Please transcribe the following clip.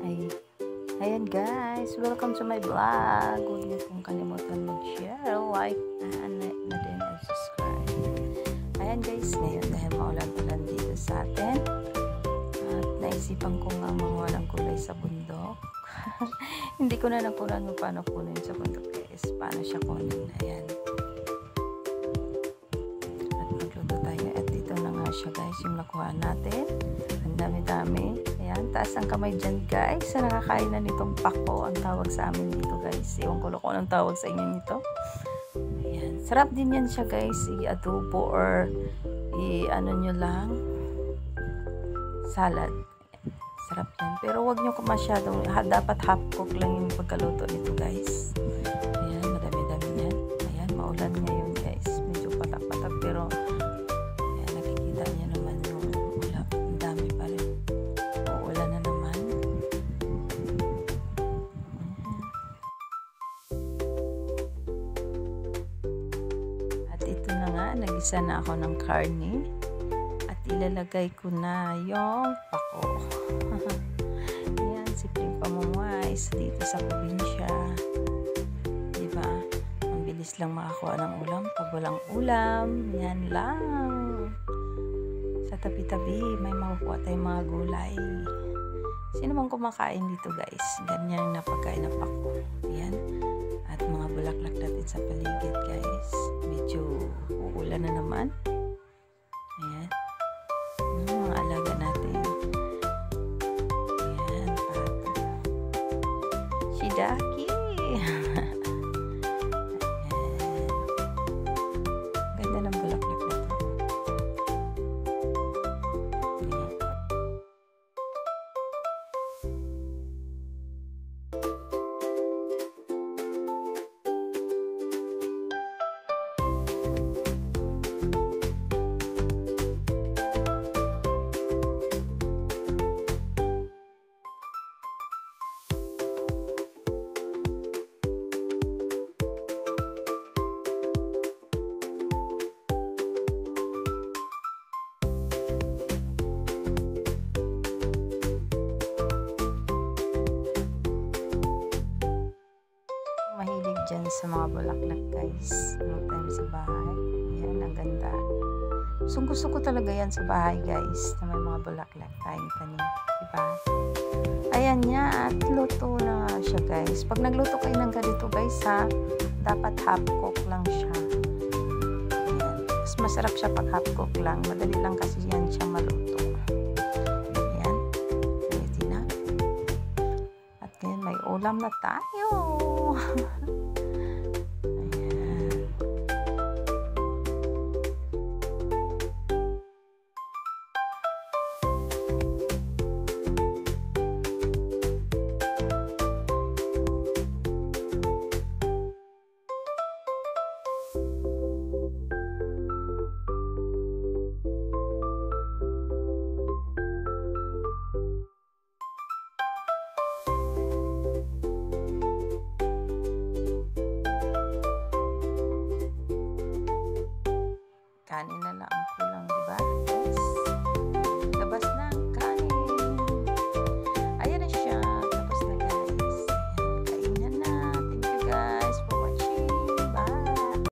Ay, ayan guys, welcome to my vlog. Huwag niyo pong kalimutan mag-share, like, and din subscribe. Ayan guys, ngayon dahil maulan-ulan dito sa atin, at naisipan ko nga mga kulay sa bundok. Hindi ko na napunan kung paano kunin sa bundok guys. Paano siya kunin? Ayan. At magluto tayo. At dito na nga siya guys, yung nakuha natin. Ang dami-dami. Ayan, taas ang kamay dyan guys. Sa nakakain na nitong pako ang tawag sa amin dito guys. Ewan ko lang kung anong tawag sa inyo nito. Ayan. Sarap din yan siya guys. I-adobo or i-ano nyo lang. Salad. Sarap yan. Pero wag nyo masyadong, dapat half cook lang yung pagkaluto nito guys. Ayan, madami-dami yan. Ayan, maulan ngayon guys. Medyo patak-patak pero ayan, nakikita nyo naman yung ulam. Ang dami pa rin. Uulan na naman. At ito na nga, nagisa na ako ng karne. At ilalagay ko na yung pako. Ayan, simpleng pamuwais dito sa probinsya. Diba? Ang bilis lang makakuha ng ulam pag walang ulam. Yan lang. Sa tabi-tabi, may makukuha tayong mga gulay. Sino bang kumakain dito guys? Ganyan na pagkain ng pako. Ayan. At mga bulaklak natin sa paligid guys. Medyo uulan na naman. Ayan. Mga alaga natin. Ayan, pato. Shidaki. Ayan. Ganda ng bulaklak na to. Ayan. Mahilig dyan sa mga bulaklak guys. Ano tayo sa bahay. Ayan, ang ganda. So gusto ko talaga yan sa bahay guys. Na may mga bulaklak tayong tanim. Diba? Ayan niya. At luto na nga siya guys. Pag nagluto kayo ng ganito guys ha, dapat half cook lang siya. Ayan. Mas masarap siya pag half cook lang. Madali lang kasi yan siya maluto. Ayan. Ready na. At ngayon may ulam na tayo. Ayan. Kanin na lang ang kulang, diba?